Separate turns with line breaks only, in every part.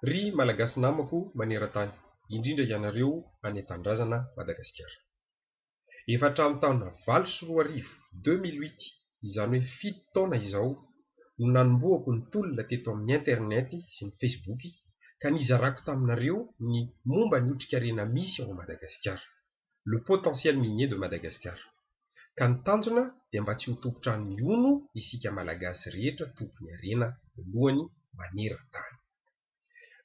Ry malagasy namako maneran-tany, indrindra ianareo any Tanindrazana, Madagasikara. Efa hatramin'ny taona 2008, izany hoe 7 taona izao, no nanomboako ny tolona teto amin'ny internet sy ny Facebook ka nizarako taminareo ny momba ny otrikaina misy ao Madagasikara, le potentiel minier de Madagascar. Ka ny tanjona dia mba tsy ho tompotrano iono isika malagasy rehetra tompony harena voalohany maneran-tany.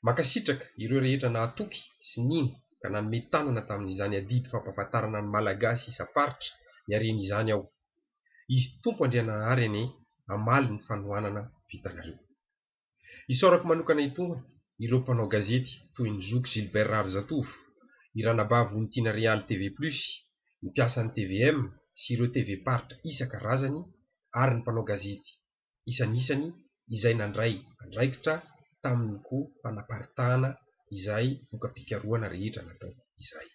Makasitraka ireo rehetra nahatoky sy nino ka nanome tanana tamin'izany adidy fampahafantarana ny malagasy isaparitra ny harena izany aho. Izy tompo andriananahary ane amaly ny fanohanana vitanareo. Isaorako manokana itony ireo mpanao gazety toy ny Zoky Gilbert Rarzatovo, i Ranabavy Ontina Real TV+, ny mpiasan'ny TVM sy ireo TV paritra isan-karazany ary ny mpanao gazety isan'isany izay nandray andraikitra tamin'ny fanaparitahana izay vokam-pikarohana rehetra natao izay.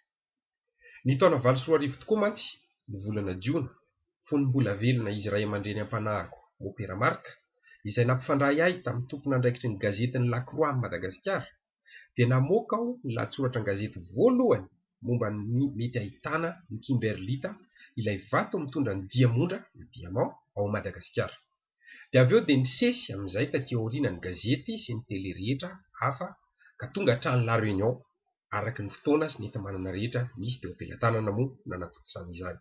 Ny taona 2004 tokoa mantsy, ny volana Jiona, fonom-bola velona izy ray aman-dreny am-panahiko Opera Marka, izay nampifandray ahy tamin'ny tompony andraikitry ny gazetiny La Croix ny Madagasikara, dia namoaka aho ny lahatsoratra ny gazety voalohany momba ny mety ahitana ny Kimberlita, ilay vato mitondra ny diamondra, ny diamant ao Madagasikara. Dia avy eo dia nisesy amin'izay taty aoriana ny gazety sy ny tele rehetra hafa ka tonga hatrany La Réunion araky ny fotoana sy ny enta-manana rehetra nisy teo am-pelantanana moa nanatotosana izany.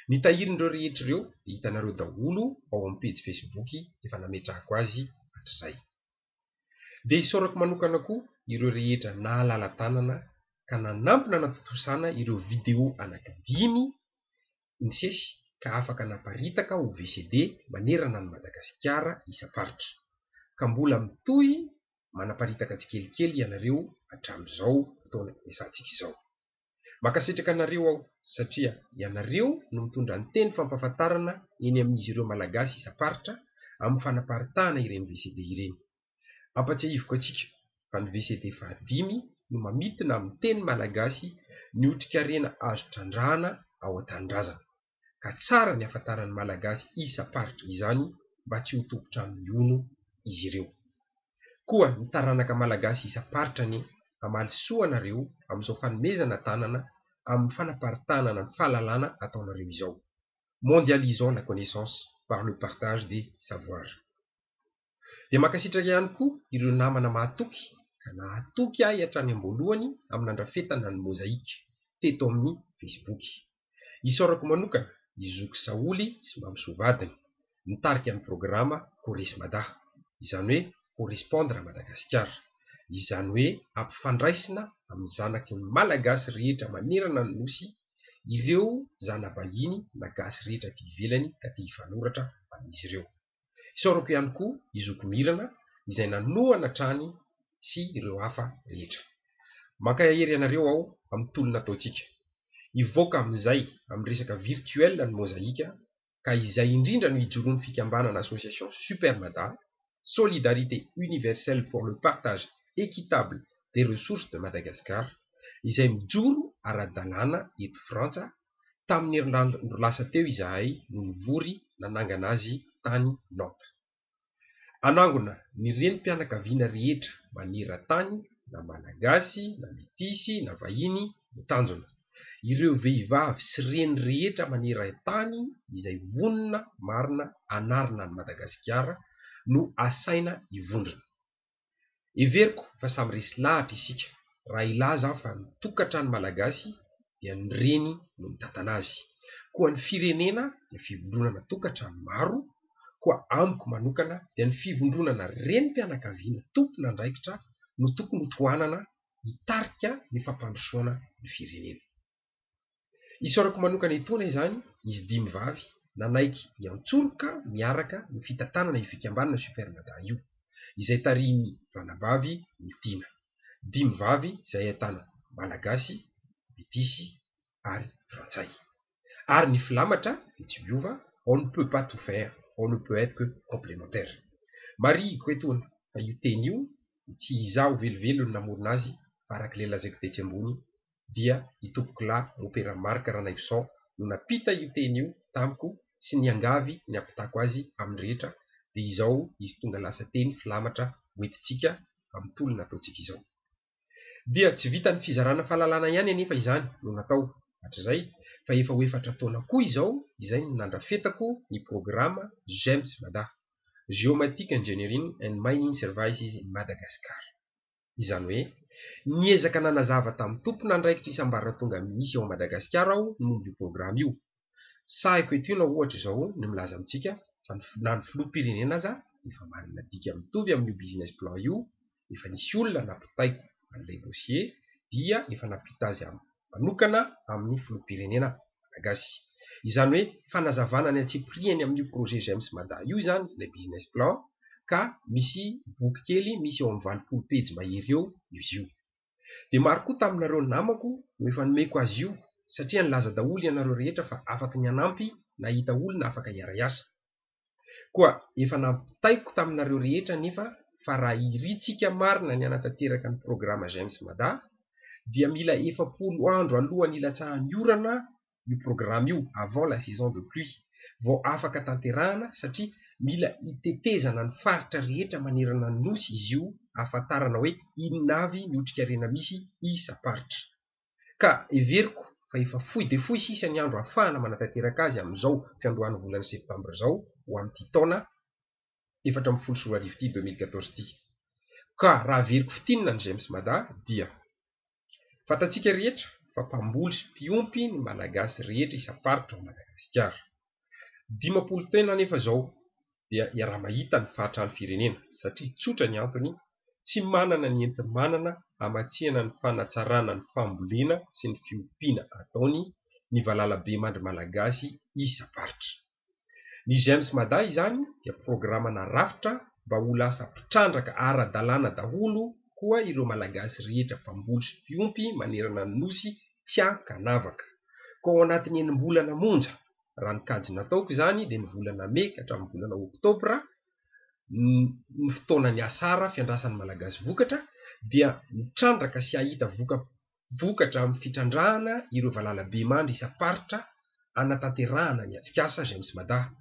Ny tahirin'ireo rehetra ireo dia hitanareo daholo ao amin'ny pejy Facebook efa nametrahako azy hatrizay. Dia isaorako manokana koa ireo rehetra nahalala tanana ka nanampy nanatotosana ireo vidéo anankidimy nisesy ka afaka naparitaka ho VCD manerana ny Madagasikara isaparitra. Ka mbola mitohy manaparitaka tsikelikely ianareo hatramin'izao fotoana mesantsika izao. Makasitraka anareo aho satria ianareo no mitondra ny teny fampahafantarana eny amin'izy ireo malagasy isaparitra amin'ny fanaparitahana ireny VCD ireny. Ampatsiahiviko antsika fa ny VCD fahadimy no mamitina amin'ny teny malagasy ny otrikaina azo trandrahana ao an-tanindrazana. Ka tsara ny ahafantaran'ny malagasy isaparitra izany mba tsy ho tompotrano iono izy ireo. Koa ny taranaka malagasy isaparitra ny amaly soa anareo amin'izao fanomezana tanana amin'ny fanaparitahana ny fahalalana ataonareo izao. Mondialisons la connaissance par le partage des savoirs. Dia makasitraka ihany koa ireo namana mahatoky ka nahatoky ahy hatrany am-boalohany amin'ny andrafetana ny mozaika teto amin'ny Facebook. Isaorako manokana Izoky Saoly sy Mamsovadiny nitarika ny programa Koresmada, izany hoe correspondre à Madagascar, izany hoe ampifandraisina amin'ny zanaky ny malagasy rehetra manerana ny nosy ireo zanabahiny malagasy rehetra ty ivelany ka ty hifanoratra amin'izy ireo. Isaorako ihany koa Izoky Mirana izay nanohana trany sy ireo hafa rehetra. Maka hery anareo aho amin'ny tolona ataontsika. Ivoaka amin'izay amin'ny resaka virtuel ny mozaika ka izay indrindra no hijoroan'ny fikambanana association Supermada, solidarité universelle pour le partage équitable des ressources de Madagascar, izay mijoro ara-dalàna eto Frantsa tamin'ny herinandro lasa teo izahay no nivory nanangana azy tany Nantes. Anangona ny renim-pianakaviana rehetra maneran-tany na malagasy na metisy na vahiny no tanjona. Ireo vehivavy sy reny rehetra maneran-tany izay vonona marina anarina ny Madagasikara no asaina hivondrona. Everiko fa samy resy lahatra isika raha ilaza fa ny tokantrano malagasy dia ny reny no mitantana azy. Koa ny firenena dia fivondronana tokantrano maro, koa amiko manokana dia ny fivondronana renim-pianakaviana tompona andraikitra no tokony ho tohanana hitarika ny fampandrosoana ny firenena. Isaorako manokana itony izany izy dimy vavy nanaiky hiantsoroka miaraka ny fitantanana io fikambanana Supermada io, izay tariny Ranabavy Ontina. Dimy vavy izay ahitana malagasy, metisy ary frantsay. Ary ny filamatra dia tsy miova, on ne peut pas tout faire, on ne peut être que complémentaire. Mariko etona fa io teny io tsy izaho velivelo no namorona azy fa araka le lazaiko tetsy ambony dia itopoko lahy Opera Marka Ranaivosan no napita io teny io tamiko sy niangavy ny ampitako azy amin'ny rehetra dia izao izy tonga lasa teny filamatra hoentitsika amin'ny tolona ataontsika izao. Dia tsy vitan'ny fizarana fahalalana ihany anefa izany no natao hatrizay fa efa ho 4 taona koa izao izay nandrafetako ny programa GEMS Mada, Geomatic Engineering and Mining Services in Madagascar. Izany hoe niezaka nanazava tamin'ny tompona andraikitra isam-barina tonga misy ao Madagasikara aho momba io programa io. Sahiko eto na ohatra izao ny milaza amintsika fa na ny filoham-pirenena aza efa manana dika mitovy amin'io business plan io, efa nisy olona nampitaiko an'ilay dossier dia efa nampita azy manokana amin'ny filoham-pirenena malagasy. Izany hoe fanazavana ny antsipriany amin'io projet GEMS Mada io izany ilay business plan, ka misy boky kely misy eo amin'ny 20 pejy mahery eo izy io. Dia maro koa taminareo namako no efa nomeko azy io satria nilaza daholo ianareo rehetra fa afaka ny anampy nahita olona afaka hiara-iasa. Koa efa nampitaiko taminareo rehetra nefa fa raha iritsika marina ny anatanteraka ny programa GEMS Mada dia mila 40 andro alohan'ny ilatsahan'ny orana io programa io avant la saison de pluie vao afaka tanterahana, satria mila hitetezana ny faritra rehetra manerana ny nosy izy io ahafantarana hoe inona avy miotrika rena misy isa-paritra. Ka everiko fa efa fohy dia fohy sisa ny andro ahafahana manatanteraka azy amin'izao fiandohan'ny volana septambra izao ho amin'ity taona 2014 ity. Ka raha veriko fitinina ny GEMS Mada dia fantatsika rehetra fa mpamboly sy mpiompy ny malagasy rehetra isa-paritra ao Madagasikara. 50 taona nefa izao dia iaraha mahita ny fahatrany firenena satria tsotra ny antony tsy manana ny enti-manana hamatsiana ny fanatsarana ny fambolena sy ny fiompiana ataony ny valala-be mandry malagasy isa-paritra. Ny GEMS Mada izany dia programana rafitra mba ho lasa mpitrandraka ara-dalàna daholo koa ireo malagasy rehetra mpamboly sy mpiompy manerana ny nosy tsy ankanavaka. Ka ao anatin'ny enim-bolana monja raha ny kajy nataoko izany dia ny volana Mai ka hatramin'ny volana Oktobra, ny fotoana ny asara fiandrasan'ny malagasy vokatra, dia mitrandraka sy ahita vokatra amin'ny fitrandrahana ireo valala-be mandry isa-paritra anatanterahana ny atrikasa GEMS Mada.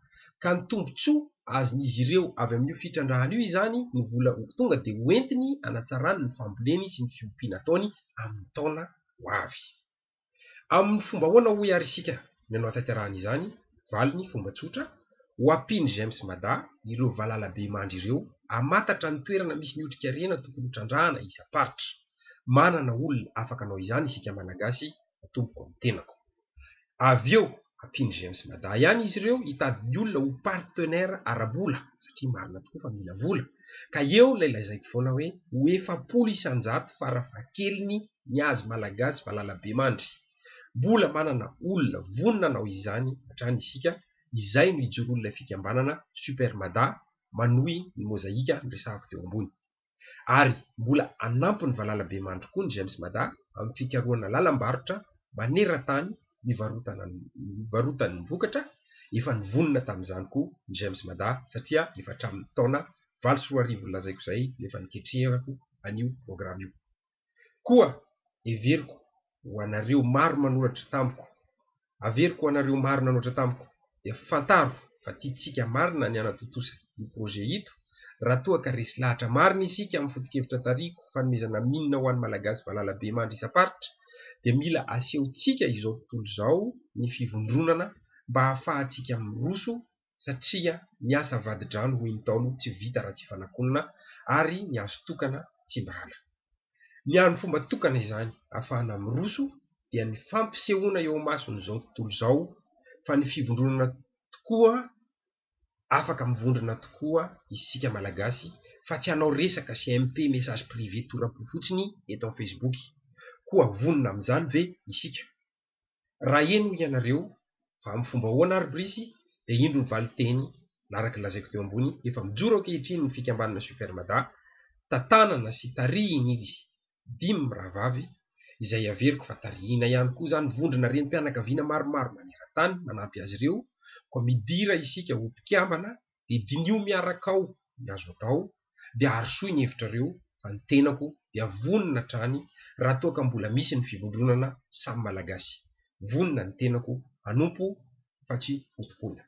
Ka ny tombontsoa azon'izy ireo avy amin'io fitrandrahana io izany no vola tonga dia hoentiny hanatsarany ny famboleny sy ny fiompiana ataony amin'ny taona ho avy. Amin'ny fomba ahoana ho iary isika ny hanao tanterahana izany? Valiny fomba tsotra, ho ampiany GEMS Mada ireo valala-be mandry ireo hamantatra ny toerana misy miotrika rena tokony hotrandrahana isa-paritra. Manana olona afaka anao izany isika malagasy tompoko amin'ny tenako. Avy eo ampiany GEMS Mada ihany izy ireo hitady ny olona ho partenaire ara-bola satria marina tokoa fa mila vola. Ka eo ilay lazaiko foana hoe ho 700 isan-jato farafahakeliny ny azy malagasy valala-be mandry. Mbola manana olona vonona anao izany hatrany isika, izay no hijoroan'ilay fikambanana Super Mada manohy ny mozaika niresahako teo ambony. Ary mbola anampy ny valala-be mandry koa ny GEMS Mada amin'ny fikarohana lalam-barotra maneran-tany nivarotany ny vokatra. Efa nivonona tamin'izany koa ny GEMS Mada satria efa hatramin'ny taona 2024 lazaiko izay efa niketrehako an'io programa io. Koa everiko ho anareo maro manoratra tamiko, averiko ho anareo maro nanoratra tamiko dia fantaro fa tiatsika marina ny anatotosa io projet ito. Raha toa ka resy lahatra marina isika amin'ny foto-kevitra tariko fanomezana minina ho an'ny malagasy valala-be mandry isa-paritra, dia mila asehontsika izao tontolo izao ny fivondronana mba hahafahantsika miroso, satria ny asa vady-drano hoy ny taolo tsy vita raha tsy fanakonana, ary ny azo tokana tsy mbahala. Ny an'ny fomba tokana izany ahafahana miroso dia ny fampisehoana eo amason'izao tontolo izao fa ny fivondronana tokoa, afaka mivondrona tokoa isika malagasy fa tsy hanao resaka CMP message privé torapo fotsiny eto amin'ny Facebook. Koa vonona amin'izany ve isika? Raha eny ho ianareo fa amin'ny fomba ahoana ary brisy dia indro ny valiteny naraka lazaiko teo ambony, efa mijoro ankehitriny ny fikambanana Super Mada, tantanana sy tarihiny izy 5 mirahavavy, izay averiko fa tarihina ihany koa izany vondrona renim-pianakaviana maromaro maneran-tany manampy azy ireo. Koa midira isika ho mpikambana dia dinio miaraka ao ny azo atao, dia arosoy ny hevitrareo fa ny tenako dia vonona trany raha toa ka mbola misy ny fivondronana samy malagasy. Vonona ny tenako hanompo fa tsy hotompona.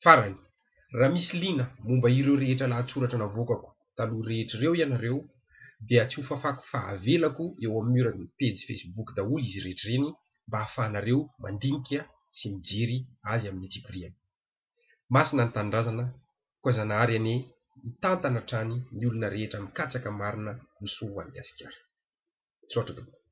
Farany, raha misy lina momba ireo rehetra lahatsoratra navoakako taloha rehetra ireo ianareo, dia tsy ho fafako fahavelako eo amin'ny oran'ny pejy Facebook daholo izy rehetra ireny mba hahafahanareo mandinika sy mijery azy amin'ny tsipiriany. Masina ny tanindrazana koa zanahary ane mitantana hatrany ny olona rehetra mikatsaka marina no soa ho an'ny Gasikara. Soatra tompoko.